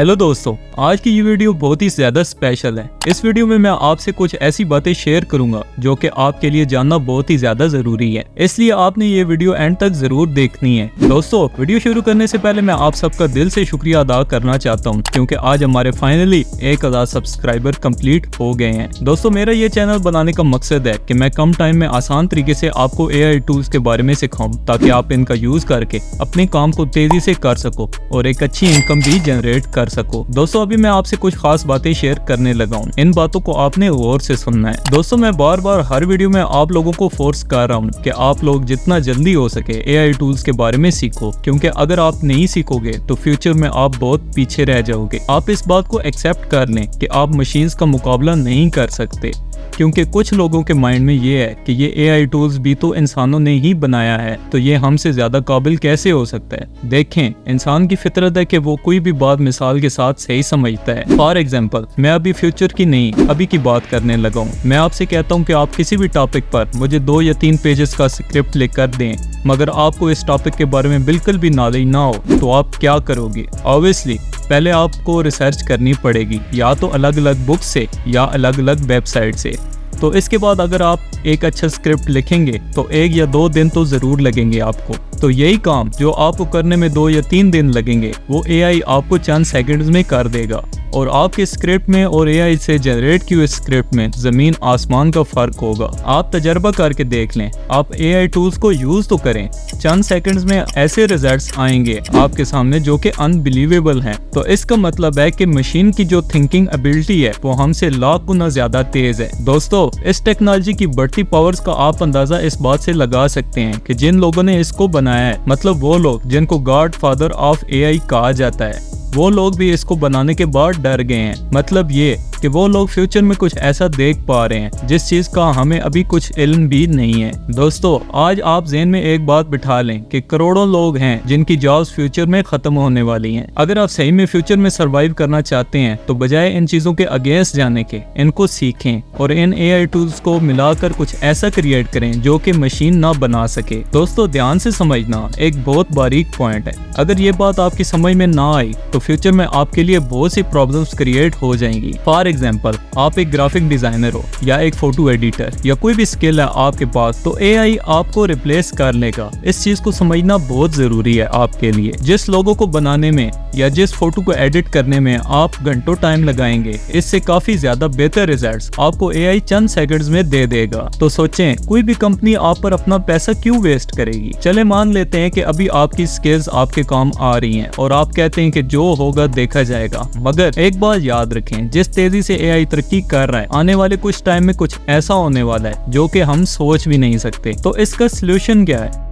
Hello दोस्तों, आज की ये वीडियो बहुत ही ज्यादा स्पेशल है। इस वीडियो में मैं आपसे कुछ ऐसी बातें शेयर करूंगा जो कि आपके लिए जानना बहुत ही ज्यादा जरूरी है, इसलिए आपने ये वीडियो एंड तक जरूर देखनी है। दोस्तों, वीडियो शुरू करने से पहले मैं आप सबका दिल से शुक्रिया अदा करना चाहता हूँ क्योंकि आज हमारे फाइनली 1000 सब्सक्राइबर कंप्लीट हो गए हैं। दोस्तों, मेरा ये चैनल बनाने का मकसद है कि मैं कम टाइम में आसान तरीके से आपको AI टूल्स के बारे में सिखाऊं ताकि आप इनका यूज करके अपने काम को तेजी से कर सको और एक अच्छी इनकम भी जनरेट कर सको। दोस्तों, अभी मैं आपसे कुछ खास बातें शेयर करने लगा हूँ। इन बातों को आपने गौर से सुनना है। दोस्तों, मैं बार बार हर वीडियो में आप लोगों को फोर्स कर रहा हूँ कि आप लोग जितना जल्दी हो सके AI टूल्स के बारे में सीखो, क्योंकि अगर आप नहीं सीखोगे तो फ्यूचर में आप बहुत पीछे रह जाओगे। आप इस बात को एक्सेप्ट कर लें कि आप मशीन्स का मुकाबला नहीं कर सकते, क्योंकि कुछ लोगों के माइंड में ये है कि ये AI टूल्स भी तो इंसानों ने ही बनाया है, तो ये हमसे ज्यादा काबिल कैसे हो सकता है। देखें, इंसान की फितरत है कि वो कोई भी बात मिसाल के साथ सही समझता है। फॉर एग्जांपल, मैं अभी फ्यूचर की नहीं अभी की बात करने लगा हूँ। मैं आपसे कहता हूँ कि आप किसी भी टॉपिक पर मुझे 2 या 3 पेजेस का स्क्रिप्ट लिख कर दें, मगर आपको इस टॉपिक के बारे में बिल्कुल भी नॉलेज ना हो तो आप क्या करोगे? ऑब्वियसली पहले आपको रिसर्च करनी पड़ेगी, या तो अलग अलग बुक से या अलग अलग वेबसाइट से। तो इसके बाद अगर आप एक अच्छा स्क्रिप्ट लिखेंगे तो 1 या 2 दिन तो जरूर लगेंगे आपको। तो यही काम जो आपको करने में 2 या 3 दिन लगेंगे वो AI आपको चंद सेकंड्स में कर देगा। और आपके स्क्रिप्ट में और AI से जनरेट की हुई स्क्रिप्ट में जमीन आसमान का फर्क होगा। आप तजर्बा करके देख लें, आप AI टूल्स को यूज तो करें, चंद सेकंड्स में ऐसे रिजल्ट्स आएंगे आपके सामने जो कि अनबिलीवेबल हैं। तो इसका मतलब है कि मशीन की जो थिंकिंग एबिलिटी है वो हमसे लाख गुना ज्यादा तेज है। दोस्तों, इस टेक्नोलॉजी की बढ़ती पावर्स का आप अंदाजा इस बात से लगा सकते हैं कि जिन लोगों ने इसको बनाया है, मतलब वो लोग जिनको गॉड फादर ऑफ AI कहा जाता है, वो लोग भी इसको बनाने के बाद डर गए हैं। मतलब ये कि वो लोग फ्यूचर में कुछ ऐसा देख पा रहे हैं जिस चीज का हमें अभी कुछ इल्म भी नहीं है। दोस्तों, आज आप ज़हन में एक बात बिठा लें कि करोड़ों लोग हैं जिनकी जॉब्स फ्यूचर में खत्म होने वाली हैं। अगर आप सही में फ्यूचर में सरवाइव करना चाहते हैं तो बजाय इन चीजों के अगेंस्ट जाने के, इनको सीखें और इन AI टूल्स को मिलाकर कुछ ऐसा क्रिएट करें जो कि मशीन ना बना सके। दोस्तों, ध्यान से समझना, एक बहुत बारीक पॉइंट है। अगर ये बात आपकी समझ में ना आई तो फ्यूचर में आपके लिए बहुत सी प्रॉब्लम्स क्रिएट हो जाएंगी। फॉर एग्जाम्पल, आप एक ग्राफिक डिजाइनर हो या एक फोटो एडिटर या कोई भी स्किल है आपके पास, तो AI आपको रिप्लेस कर लेगा। इस चीज को समझना बहुत जरूरी है आपके लिए। जिस लोगों को बनाने में या जिस फोटो को एडिट करने में आप घंटों टाइम लगाएंगे, इससे काफी ज्यादा बेहतर रिजल्ट्स आपको AI चंद सेकंड्स में दे देगा। तो सोचें, कोई भी कंपनी आप पर अपना पैसा क्यों वेस्ट करेगी? चले मान लेते हैं कि अभी आपकी स्किल्स आपके काम आ रही हैं और आप कहते हैं कि जो होगा देखा जाएगा, मगर एक बात याद रखें, जिस तेजी से AI तरक्की कर रहा है, आने वाले कुछ टाइम में कुछ ऐसा होने वाला है जो कि हम सोच भी नहीं सकते। तो इसका सलूशन क्या है?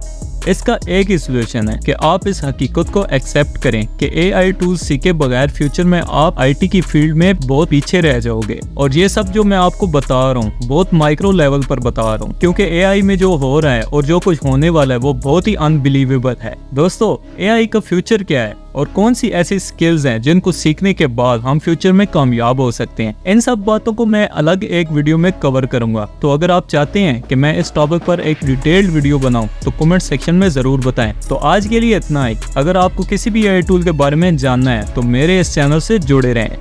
इसका एक ही सलूशन है कि आप इस हकीकत को एक्सेप्ट करें कि AI टूल्स सीखे बगैर फ्यूचर में आप IT की फील्ड में बहुत पीछे रह जाओगे। और ये सब जो मैं आपको बता रहा हूँ बहुत माइक्रो लेवल पर बता रहा हूँ, क्योंकि AI में जो हो रहा है और जो कुछ होने वाला है वो बहुत ही अनबिलीवेबल है। दोस्तों, AI का फ्यूचर क्या है और कौन सी ऐसी स्किल्स हैं जिनको सीखने के बाद हम फ्यूचर में कामयाब हो सकते हैं, इन सब बातों को मैं अलग एक वीडियो में कवर करूंगा। तो अगर आप चाहते हैं कि मैं इस टॉपिक पर एक डिटेल्ड वीडियो बनाऊं तो कमेंट सेक्शन में जरूर बताएं। तो आज के लिए इतना ही। अगर आपको किसी भी AI टूल के बारे में जानना है तो मेरे इस चैनल से जुड़े रहें।